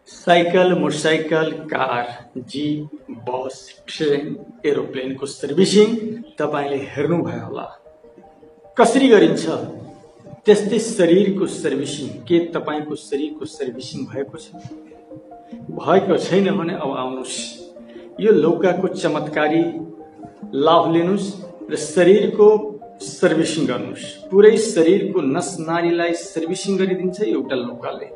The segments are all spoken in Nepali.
साइकल, मोटरसाइकल, कार, जीप, बस, ट्रेन, एरोप्लेन को सर्भिसिङ तपाईले हेर्नुभयो होला। कसरी गरिन्छ? त्यस्तै शरीरको सर्भिसिङ के तपाईको शरीरको सर्भिसिङ भएको छ? भएको छैन भने अब आउनुस्, यो लौकाको चमत्कारी लाभ लिनुस् र शरीरको सर्भिसिङ गर्नुस्। पुरै शरीरको नस नारीलाई सर्भिसिङ गरिदिन्छ एउटा लौकाले।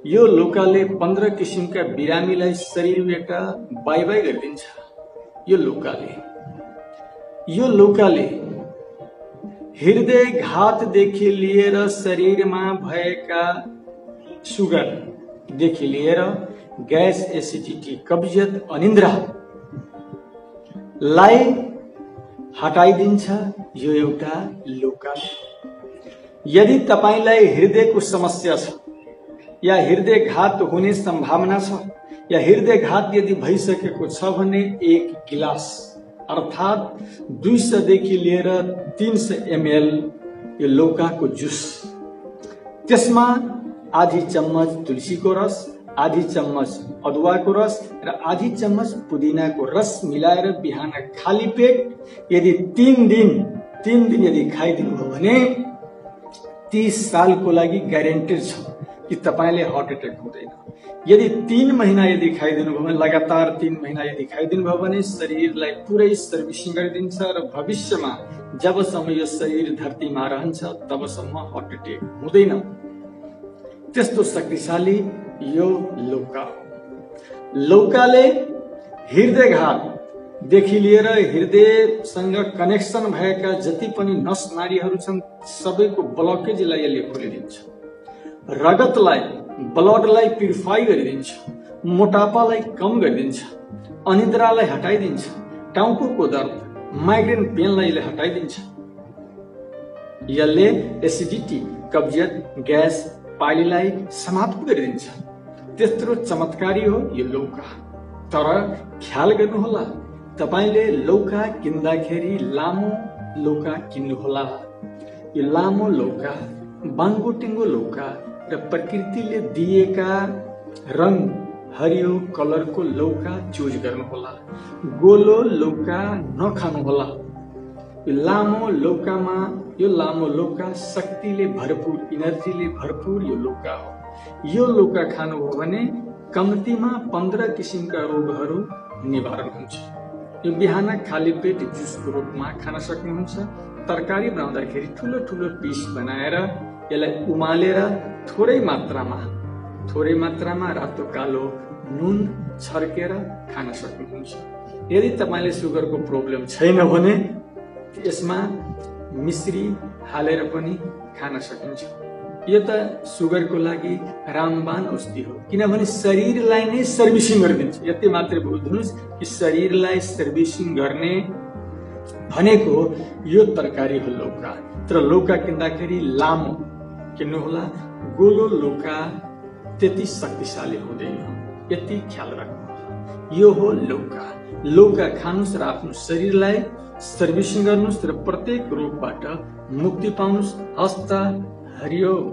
यो लौकाले 15 किसिमका बिरामीलाई शरीरबाट बाई बाई गरिदिन्छ। यो लौकाले हृदयघातदेखि लिएर शरीरमा भएका सुगरदेखि लिएर ग्यास, एसिडिटी, कब्जियत, अनिन्द्रालाई हटाइदिन्छ यो एउटा लौकाले। यदि तपाईलाई हृदयको समस्या छ या हृदयघात हुने सम्भावना छ या हृदयघात यदि भइसकेको छ भने 1 गिलास अर्थात 200 देखि लिएर 300 ml यो लौकाको जुस, त्यसमा आधी चम्मच तुलसीको रस, आधी चम्मच अदुवाको रस र आधी चम्मच पुदिनाको रस मिलाएर बिहान खाली पेट यदि 3 दिन यदि खाइदिनु भयो भने 30 सालको लागि ग्यारेन्टेड छ कि तपाईले हार्ट अट्याक हुँदैन। यदि 3 महिना यदि खाइदिनु भयो भने, लगातार 3 महिना यदि खाइदिनु भयो भने शरीरलाई पुरै सर्भिसिङ गरिदिन्छ र भविष्यमा जबसम्म यो शरीर धरतीमा रहन्छ तबसम्म हार्ट अट्याक हुँदैन। त्यस्तो शक्तिशाली यो लौका हो। लौकाले हृदयघातदेखि लिएर हृदयसँग कनेक्सन भएका जति पनि नस नारीहरू छन् सबैको ब्लकेजलाई यसले खोलिदिन्छ। रगतलाई, ब्लडलाई प्युरिफाई गरिदिन्छ, मोटापालाई कम गरिदिन्छ, अनिद्रालाई हटाइदिन्छ, टाउकोको दर्द, माइग्रेन पेनलाई यसले हटाइदिन्छ। यसले एसिडिटी, कब्जियत, ग्यास, पाइलीलाई समाप्त गरिदिन्छ। त्यत्रो चमत्कारी हो यो लौका। तर ख्याल गर्नुहोला, तपाईले लौका किन्दाखेरि लामो लौका किन्नुहोला। यो लामो लौका, बाङ्गोटिङ्गो लौका र प्रकृतिले दिएका रंग हरियो कलरको लौका चुज गर्नुहोला। गोलो लौका नखानुहोला। यो लामो लौका शक्तिले भरपूर, इनर्जीले भरपूर यो लौका हो। यो लौका खानुभयो भने कम्तीमा 15 किसिमका रोगहरू निवारण हुन्छ। यो बिहान खाली पेट जुसको रूपमा खान सक्नुहुन्छ। तरकारी बनाउँदाखेरि ठुलो ठुलो पिस बनाएर यसलाई उमालेर थोरै मात्रामा रातो कालो नुन छर्केर खान सक्नुहुन्छ। यदि तपाईले सुगरको प्रब्लम छैन भने यसमा मिश्री हालेर पनि खान सकिन्छ। यो त सुगरको लागि रामबाण औषधि हो, किनभने शरीरलाई नै सर्भिसिङ गरिदिन्छ। यति मात्रै बुझ्नुस् कि शरीरलाई सर्भिसिङ गर्ने भनेको यो तरकारी हो लौका। तर लौका किन्दाखेरि लामो किन्नुहोला। गोलो लौका त्यति शक्तिशाली हुँदैन, यति ख्याल राख्नुहोला। यो हो लौका। लौका खानुस् र आफ्नो शरीरलाई सर्भिसिङ गर्नुस् र प्रत्येक रोगबाट मुक्ति पाउनुस्। हस्त हरिओम।